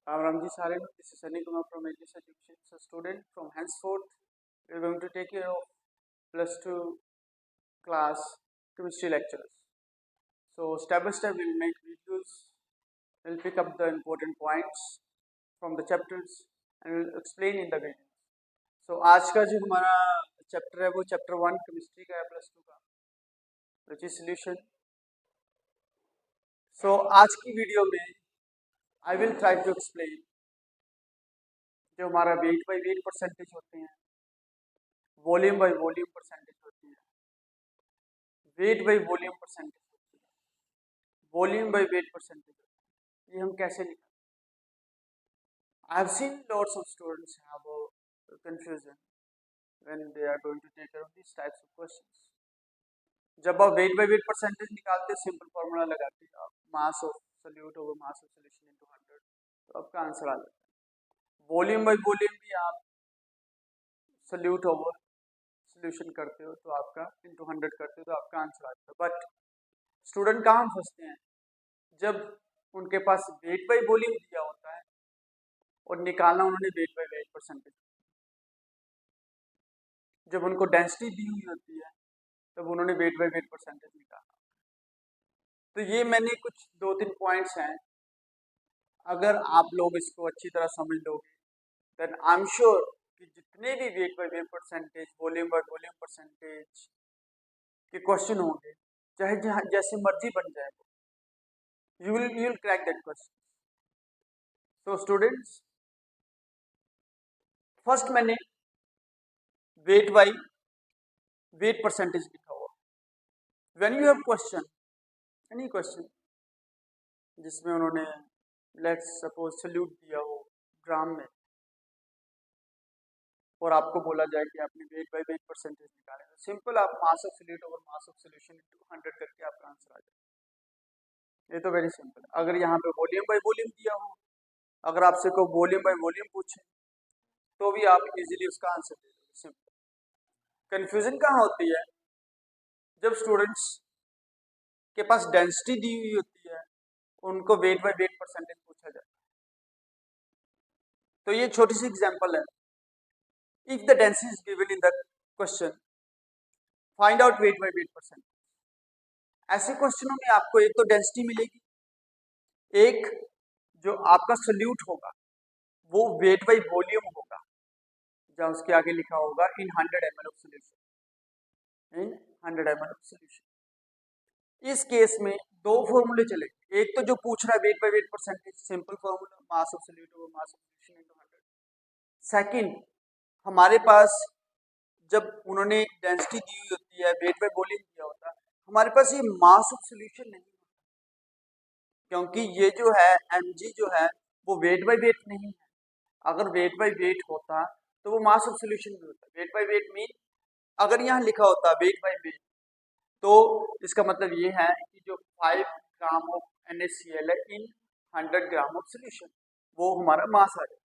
Ramji Sarin, this is Sunny Kumar from AGS Education. So student, from henceforth, we are going to take care of plus 2 class chemistry lectures. So step by step we will make videos, we will pick up the important points from the chapters and we will explain in the video. So आज का जो हमारा chapter है वो chapter 1 chemistry का है plus 2 का, which is solution. So आज की वीडियो में I will try to explain जो हमारा वेट बाई वेट परसेंटेज होते हैं, वॉल्यूम बाई वॉल्यूम परसेंटेज होती है, वेट बाई वॉल्यूम परसेंटेज होती है, वॉल्यूम बाई वेट परसेंटेज होती है, ये हम कैसे निकालें? I have seen lots of students have a confusion when they are going to take care of these types of questions. जब आप वेट बाई वेट परसेंटेज निकालते सिंपल फार्मूला लगाते आप मास of solute over mass of solution into 100 तो आपका answer आ जाता है। Volume by volume भी आप सोल्यूट ओवर सोल्यूशन करते हो तो आपका इनटू 100 करते हो तो आपका आंसर आता है। बट स्टूडेंट कहाँ फंसते हैं? जब उनके पास वेट बाई वॉल्यूम दिया होता है और निकालना उन्होंने वेट बाई वेट परसेंटेज, जब उनको डेंसिटी दी हुई होती है तब उन्होंने वेट बाई वेट परसेंटेज निकाला। तो ये मैंने कुछ 2-3 पॉइंट्स हैं, अगर आप लोग इसको अच्छी तरह समझ लोगे देन आई एम श्योर कि जितने भी wait by weight percentage, volume by volume percentage के क्वेश्चन होंगे, चाहे जैसे मर्जी बन जाए, you will crack that question. So students, first मैंने वेट बाई वेट परसेंटेज लिखा हुआ। When you have question, any question जिसमें उन्होंने लेट्स सपोज सल्यूट दिया हो ग्राम में और आपको बोला जाए कि आपने वेट बाई वेट परसेंटेज निकाले, तो सिंपल आप mass of solute over mass of solution into 100 करके आपका आंसर आ जाए। ये तो वेरी सिंपल। अगर यहाँ पे वॉल्यूम बाई वॉल्यूम दिया हो, अगर आपसे कोई वॉल्यूम बाई वॉल्यूम पूछे तो भी आप इजीली उसका आंसर दे दोगे। सिंपल। कंफ्यूजन कहाँ होती है? जब स्टूडेंट्स के पास डेंसिटी दी हुई होती है, उनको वेट बाई वेट परसेंटेज पूछा जाता है। तो ये छोटी सी एग्जांपल है। If the density is given in the question, find out wait by weight percentage. ऐसे क्वेश्चनों में आपको एक तो डेंसिटी मिलेगी, एक जो आपका सोल्यूट होगा वो वेट बाई वॉल्यूम होगा, जहाँ उसके आगे लिखा होगा इन 100 ml of solution, in 100 ml of solution. इस केस में दो फॉर्मूले चलेंगे, एक तो जो पूछ रहा है wait by weight percentage, simple formula mass of solute over mass of solution into 100। Second, हमारे पास जब उन्होंने डेंसिटी दी हुई होती है, वेट बाई वॉल्यूम दिया होता है, हमारे पास ये मास ऑफ सोल्यूशन नहीं होता, क्योंकि ये जो है mg जो है वो वेट बाई वेट नहीं है। अगर वेट बाई वेट होता तो वो मास ऑफ सोल्यूशन भी होता। वेट बाई वेट मीन अगर यहाँ लिखा होता वेट बाई वेट तो इसका मतलब ये है कि जो 5 ग्राम ऑफ NaCl है इन 100 ग्राम ऑफ सोल्यूशन, वो हमारा मास आ जाए।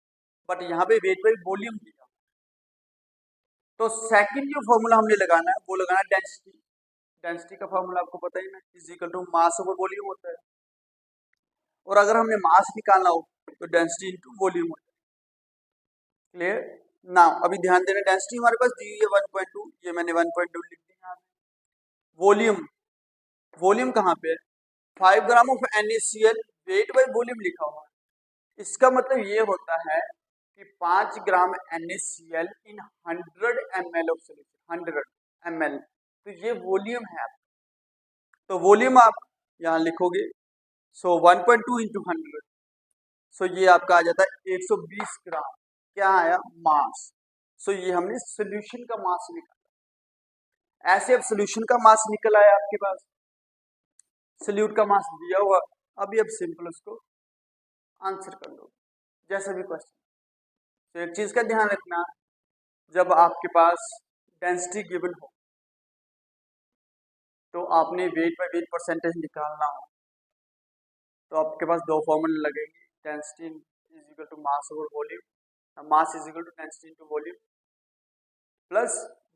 बट यहाँ पे वेट बाई वॉल्यूम दिया, तो सेकंड जो फॉर्मूला हमने लगाना है वो लगाना है डेंसिटी। डेंसिटी का फॉर्मूला आपको पता ही ना, is equal to mass over volume होता है, और अगर हमने मास निकालना हो तो डेंसिटी इनटू वॉल्यूम होता है। क्लियर? ना अभी ध्यान देना, डेंसिटी हमारे पास दी हुई है 1.2, ये मैंने 1.2 लिख दिया। वॉल्यूम, वॉल्यूम कहाँ पे है? 5 gram of NaCl weight by volume लिखा हुआ है। इसका मतलब ये होता है कि 5 ग्राम NaCl in 100 ml of solution, 100 ml, तो ये वॉल्यूम है आपका। तो वॉल्यूम आप यहाँ लिखोगे, सो 1.2 इंटू 100, सो ये आपका आ जाता है 120 ग्राम। क्या आया? मास। सो ये हमने सोल्यूशन का मास निकाला। ऐसे अब सोल्यूशन का मास निकल आया आपके पास, सोल्यूट का मास दिया हुआ, अभी अब सिंपल उसको आंसर कर लो जैसा भी क्वेश्चन। तो एक चीज का ध्यान रखना, जब आपके पास डेंसिटी गिवन हो तो आपने वेट बाई वेट परसेंटेज निकालना हो तो आपके पास दो फॉर्मूले लगेंगे, density is equal to mass over volume, mass is equal to density into volume, plus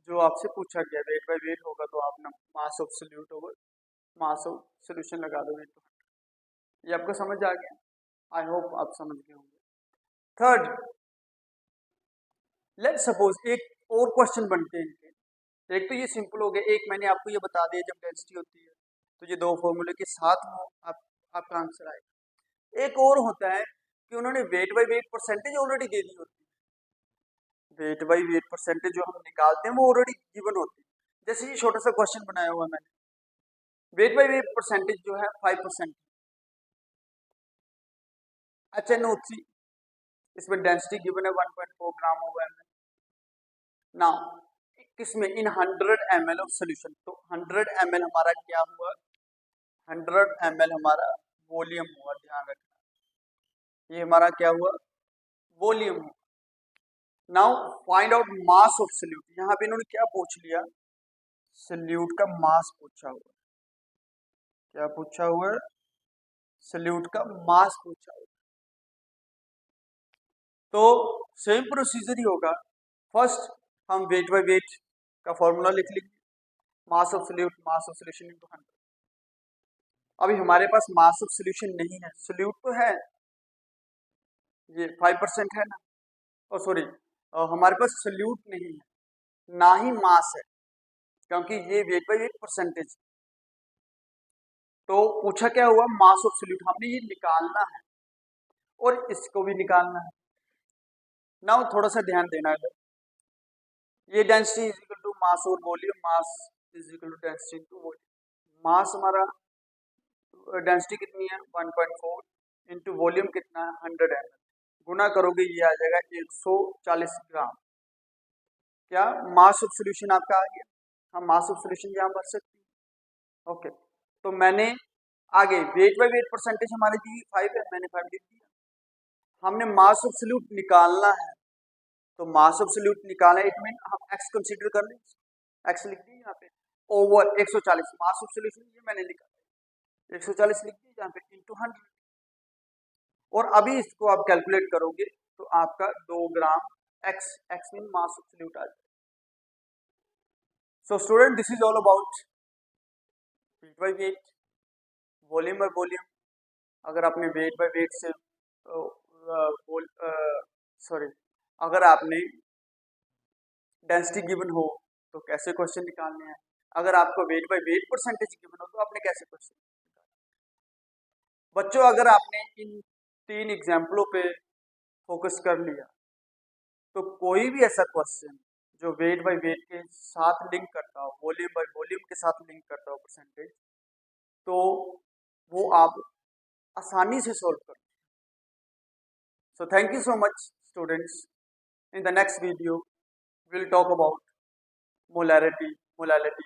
जो आपसे पूछा गया वेट बाई वेट होगा तो आप ना मास of solute over mass of solution लगा दोगे। ये आपको समझ आ गया? आई होप आप समझ गए होंगे। थर्ड, लेट सपोज एक और क्वेश्चन बनते हैं इनके। एक तो ये सिंपल हो गया, एक मैंने आपको ये बता दिया जब डेंसिटी होती है तो ये दो फॉर्मूले के साथ वो आपका आंसर आएगा। एक और होता है कि उन्होंने weight by weight percentage already दे दी होती है। वेट बाई वेट परसेंटेज जो हम निकालते हैं वो ऑलरेडी गिवन होती है। जैसे ये छोटा सा क्वेश्चन बनाया हुआ है मैंने, वेट बाई वेट परसेंटेज जो है 5%, HNO3, इसमें डेंसिटी गिवन है 1.4 ग्राम ओवर एम एल। नाउ किसमें, इन 100 ml ऑफ सोल्यूशन। तो 100 ml हमारा क्या हुआ, 100 ml हमारा वॉल्यूम हुआ, ध्यान रखना ये हमारा क्या हुआ, वॉल्यूम हुआ। Now find out mass of solute. यहाँ पे इन्होंने क्या पूछ लिया, सोल्यूट का मास पूछा हुआ। क्या पूछा हुआ है, सोल्यूट का मास पूछा हुआ। तो सेम प्रोसीजर ही होगा। फर्स्ट हम वेट बाय वेट का फॉर्मूला लिख लेंगे, मास of solute, mass of solution into 100। अभी हमारे पास मास ऑफ सोल्यूशन नहीं है, सोल्यूट तो है, ये 5% है ना, ओ सॉरी, हमारे पास सोल्यूट नहीं है, ना ही मास है, क्योंकि ये वेट बाय वेट परसेंटेज। तो पूछा क्या हुआ, मास ऑफ सोल्यूट, हमने ये निकालना है और इसको भी निकालना है। नाउ थोड़ा सा ध्यान देना है, ये density is equal to mass और volume, mass is equal to density into volume. Mass हमारा डेंसिटी कितनी है 1.4 इंटू वॉल्यूम कितना है 100 ml, गुना करोगे ये आ जाएगा 140 ग्राम। क्या मास ऑफ सोल्यूशन आपका आ गया, हम मास ऑफ सोल्यूशन यहाँ भर सकते हैं। ओके, तो मैंने आगे वेट बाय वेट परसेंटेज हमारी दी 5 है, मैंने 5 लिख दिया। हमने मास ऑफ सोल्यूट निकालना है, तो मास ऑफ सोल्यूट निकालना, इट मीन हम एक्स कंसीडर कर लें, एक्स लिख दी यहाँ पे, ओवर 140 मास ऑफ सोल्यूशन ये मैंने लिखा 140 लिख दी यहाँ पे इंटू 100। और अभी इसको आप कैलकुलेट करोगे तो आपका 2 gram x, x mean mass of solute आ जाएगा। So student, this is all about weight by weight, volume by volume. अगर आपने वेट बाय वेट से सॉरी, अगर आपने डेंसिटी गिवन हो तो कैसे क्वेश्चन निकालने हैं, अगर आपको wait by wait percentage given हो तो आपने कैसे क्वेश्चन। बच्चों, अगर आपने इन 3 एग्जाम्पलों पे फोकस कर लिया तो कोई भी ऐसा क्वेश्चन जो वेट बाय वेट के साथ लिंक करता हो, वॉल्यूम बाय वॉल्यूम के साथ लिंक करता हो परसेंटेज, तो वो आप आसानी से सोल्व कर। So thank you so much students. In the next video we'll talk about molarity, molality